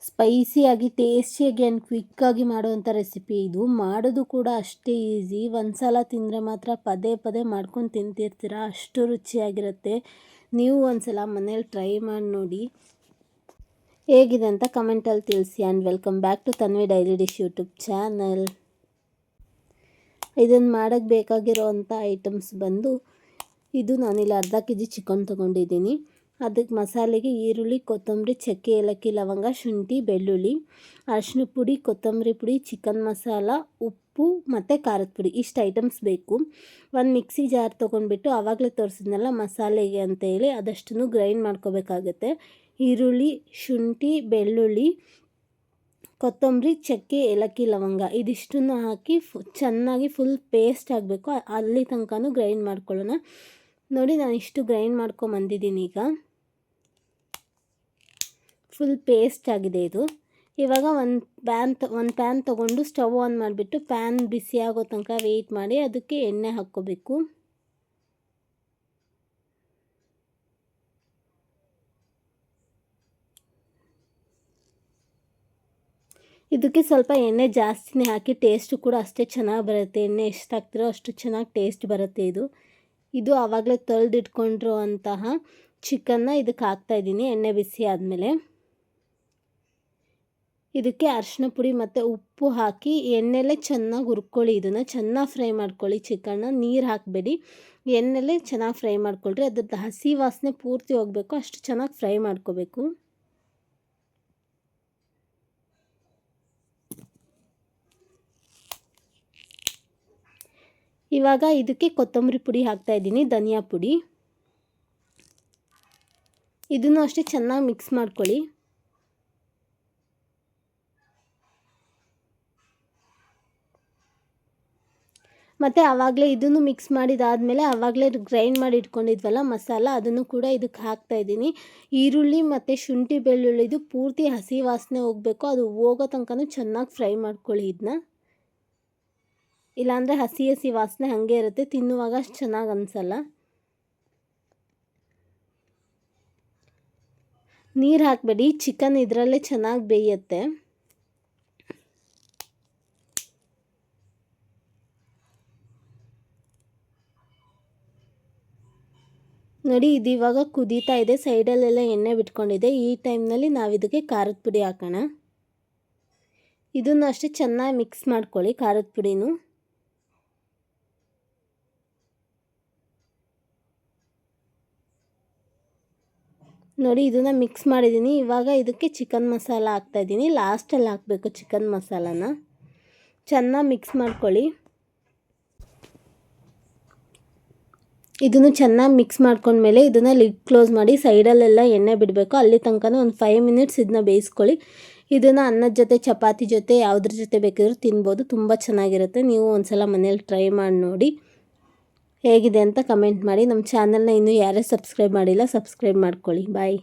ಸ್ಪೈಸಿಯಾಗಿ ಟೇಸ್ಟಿಯಾಗಿ ಆ್ಯಂಡ್ ಕ್ವಿಕ್ಕಾಗಿ ಮಾಡುವಂಥ ರೆಸಿಪಿ ಇದು. ಮಾಡೋದು ಕೂಡ ಅಷ್ಟೇ ಈಸಿ. ಒಂದು ಸಲ ತಿಂದರೆ ಮಾತ್ರ ಪದೇ ಪದೇ ಮಾಡ್ಕೊಂಡು ತಿಂತಿರ್ತೀರ, ಅಷ್ಟು ರುಚಿಯಾಗಿರುತ್ತೆ. ನೀವು ಒಂದು ಸಲ ಮನೇಲಿ ಟ್ರೈ ಮಾಡಿ ನೋಡಿ, ಹೇಗಿದೆ ಅಂತ ಕಮೆಂಟಲ್ಲಿ ತಿಳಿಸಿ. And welcome back to Tanvi daily dish YouTube channel. ಇದನ್ನು ಮಾಡೋಕ್ಕೆ ಬೇಕಾಗಿರೋವಂಥ ಐಟಮ್ಸ್ ಬಂದು, ಇದು ನಾನಿಲ್ಲಿ ಅರ್ಧ ಕೆ ಜಿ ಚಿಕನ್ ತೊಗೊಂಡಿದ್ದೀನಿ. ಅದಕ್ಕೆ ಮಸಾಲೆಗೆ ಈರುಳ್ಳಿ, ಕೊತ್ತಂಬರಿ, ಚಕ್ಕೆ, ಏಲಕ್ಕಿ, ಲವಂಗ, ಶುಂಠಿ, ಬೆಳ್ಳುಳ್ಳಿ, ಅರಿಶಿನ ಪುಡಿ, ಕೊತ್ತಂಬರಿ ಪುಡಿ, ಚಿಕನ್ ಮಸಾಲ, ಉಪ್ಪು ಮತ್ತು ಖಾರದ ಪುಡಿ, ಇಷ್ಟು ಐಟಮ್ಸ್ ಬೇಕು. ಒಂದು ಮಿಕ್ಸಿ ಜಾರ್ ತೊಗೊಂಡ್ಬಿಟ್ಟು ಆವಾಗಲೇ ತೋರಿಸಿದ್ನಲ್ಲ ಮಸಾಲೆಗೆ ಅಂತೇಳಿ, ಅದಷ್ಟನ್ನು ಗ್ರೈಂಡ್ ಮಾಡ್ಕೋಬೇಕಾಗತ್ತೆ. ಈರುಳ್ಳಿ, ಶುಂಠಿ, ಬೆಳ್ಳುಳ್ಳಿ, ಕೊತ್ತಂಬರಿ, ಚಕ್ಕೆ, ಏಲಕ್ಕಿ, ಲವಂಗ ಇದಿಷ್ಟನ್ನು ಹಾಕಿ ಚೆನ್ನಾಗಿ ಫುಲ್ ಪೇಸ್ಟ್ ಆಗಬೇಕು. ಅಲ್ಲಿ ತನಕನೂ ಗ್ರೈಂಡ್ ಮಾಡ್ಕೊಳ್ಳೋಣ. ನೋಡಿ, ನಾನು ಇಷ್ಟು ಗ್ರೈಂಡ್ ಮಾಡ್ಕೊಂಬಂದಿದ್ದೀನಿ. ಈಗ ಫುಲ್ ಪೇಸ್ಟ್ ಆಗಿದೆ ಇದು. ಇವಾಗ ಒಂದು ಪ್ಯಾನ್ ತೊಗೊಂಡು ಸ್ಟವ್ ಆನ್ ಮಾಡಿಬಿಟ್ಟು ಪ್ಯಾನ್ ಬಿಸಿ ಆಗೋ ತನಕ ವೆಯ್ಟ್ ಮಾಡಿ ಅದಕ್ಕೆ ಎಣ್ಣೆ ಹಾಕ್ಕೋಬೇಕು. ಇದಕ್ಕೆ ಸ್ವಲ್ಪ ಎಣ್ಣೆ ಜಾಸ್ತಿನೇ ಹಾಕಿ, ಟೇಸ್ಟು ಕೂಡ ಅಷ್ಟೇ ಚೆನ್ನಾಗಿ ಬರುತ್ತೆ. ಎಣ್ಣೆ ಎಷ್ಟು ಹಾಕ್ತಿರೋ ಅಷ್ಟು ಚೆನ್ನಾಗಿ ಟೇಸ್ಟ್ ಬರುತ್ತೆ. ಇದು ಆವಾಗಲೇ ತೊಳೆದಿಟ್ಕೊಂಡಿರೋ ಅಂತಹ ಚಿಕನ್ನ ಇದಕ್ಕೆ ಹಾಕ್ತಾಯಿದ್ದೀನಿ. ಎಣ್ಣೆ ಬಿಸಿ ಆದಮೇಲೆ ಇದಕ್ಕೆ ಅರಿಶಿನ ಪುಡಿ ಮತ್ತು ಉಪ್ಪು ಹಾಕಿ ಎಣ್ಣೆಲೇ ಚೆನ್ನಾಗಿ ಹುರ್ಕೊಳ್ಳಿ. ಇದನ್ನು ಚೆನ್ನಾಗಿ ಫ್ರೈ ಮಾಡ್ಕೊಳ್ಳಿ. ಚಿಕನ್ನ ನೀರು ಹಾಕಬೇಡಿ, ಎಣ್ಣೆಲೇ ಚೆನ್ನಾಗಿ ಫ್ರೈ ಮಾಡ್ಕೊಳ್ರಿ. ಅದ್ರದ್ದು ಹಸಿ ವಾಸನೆ ಪೂರ್ತಿ ಹೋಗಬೇಕು, ಅಷ್ಟು ಚೆನ್ನಾಗಿ ಫ್ರೈ ಮಾಡ್ಕೋಬೇಕು. ಇವಾಗ ಇದಕ್ಕೆ ಕೊತ್ತಂಬರಿ ಪುಡಿ ಹಾಕ್ತಾಯಿದ್ದೀನಿ, ಧನಿಯಾ ಪುಡಿ. ಇದನ್ನು ಅಷ್ಟೇ ಚೆನ್ನಾಗಿ ಮಿಕ್ಸ್ ಮಾಡ್ಕೊಳ್ಳಿ. ಮತ್ತು ಆವಾಗಲೇ ಇದನ್ನು ಮಿಕ್ಸ್ ಮಾಡಿದಾದಮೇಲೆ ಆವಾಗಲೇ ಗ್ರೈಂಡ್ ಮಾಡಿ ಇಟ್ಕೊಂಡಿದ್ವಲ್ಲ ಮಸಾಲ, ಅದನ್ನು ಕೂಡ ಇದಕ್ಕೆ ಹಾಕ್ತಾಯಿದ್ದೀನಿ. ಈರುಳ್ಳಿ ಮತ್ತು ಶುಂಠಿ ಬೆಳ್ಳುಳ್ಳಿದು ಪೂರ್ತಿ ಹಸಿ ವಾಸನೆ ಹೋಗಬೇಕು. ಅದು ಹೋಗೋ ತನಕನೂ ಚೆನ್ನಾಗಿ ಫ್ರೈ ಮಾಡ್ಕೊಳ್ಳಿ ಇದನ್ನ. ಇಲ್ಲಾಂದರೆ ಹಸಿ ಹಸಿ ವಾಸನೆ ಹಾಗೆ ಇರುತ್ತೆ, ತಿನ್ನುವಾಗ ಅಷ್ಟು ಚೆನ್ನಾಗಿ ಅನಿಸಲ್ಲ. ನೀರು ಹಾಕಬೇಡಿ, ಚಿಕನ್ ಇದರಲ್ಲೇ ಚೆನ್ನಾಗಿ ಬೇಯುತ್ತೆ. ನೋಡಿ, ಇದು ಇವಾಗ ಕುದೀತಾ ಇದೆ, ಸೈಡಲ್ಲೆಲ್ಲ ಎಣ್ಣೆ ಬಿಟ್ಕೊಂಡಿದೆ. ಈ ಟೈಮ್ನಲ್ಲಿ ನಾವು ಇದಕ್ಕೆ ಖಾರದ ಪುಡಿ ಹಾಕೋಣ. ಇದನ್ನು ಅಷ್ಟೇ ಚೆನ್ನಾಗಿ ಮಿಕ್ಸ್ ಮಾಡ್ಕೊಳ್ಳಿ, ಖಾರದ ಪುಡಿನೂ. ನೋಡಿ, ಇದನ್ನು ಮಿಕ್ಸ್ ಮಾಡಿದ್ದೀನಿ. ಇವಾಗ ಇದಕ್ಕೆ ಚಿಕನ್ ಮಸಾಲ ಹಾಕ್ತಾಯಿದ್ದೀನಿ. ಲಾಸ್ಟಲ್ಲಿ ಹಾಕಬೇಕು ಚಿಕನ್ ಮಸಾಲಾನ. ಚೆನ್ನಾಗಿ ಮಿಕ್ಸ್ ಮಾಡ್ಕೊಳ್ಳಿ. ಇದನ್ನು ಚೆನ್ನಾಗಿ ಮಿಕ್ಸ್ ಮಾಡ್ಕೊಂಡ್ಮೇಲೆ ಇದನ್ನು ಲಿಡ್ ಕ್ಲೋಸ್ ಮಾಡಿ ಸೈಡಲ್ಲೆಲ್ಲ ಎಣ್ಣೆ ಬಿಡಬೇಕು. ಅಲ್ಲಿ ತನಕ ಒಂದು 5 ಮಿನಿಟ್ಸ್ ಇದನ್ನ ಬೇಯಿಸ್ಕೊಳ್ಳಿ. ಇದನ್ನು ಅನ್ನದ ಜೊತೆ, ಚಪಾತಿ ಜೊತೆ, ಯಾವುದ್ರ ಜೊತೆ ಬೇಕಿದ್ರೂ ತಿನ್ಬೋದು. ತುಂಬ ಚೆನ್ನಾಗಿರುತ್ತೆ. ನೀವು ಒಂದು ಸಲ ಮನೇಲಿ ಟ್ರೈ ಮಾಡಿ ನೋಡಿ, ಹೇಗಿದೆ ಅಂತ ಕಮೆಂಟ್ ಮಾಡಿ. ನಮ್ಮ ಚಾನಲ್ನ ಇನ್ನೂ ಯಾರೇ ಸಬ್ಸ್ಕ್ರೈಬ್ ಮಾಡಿಲ್ಲ, ಸಬ್ಸ್ಕ್ರೈಬ್ ಮಾಡ್ಕೊಳ್ಳಿ. ಬಾಯ್.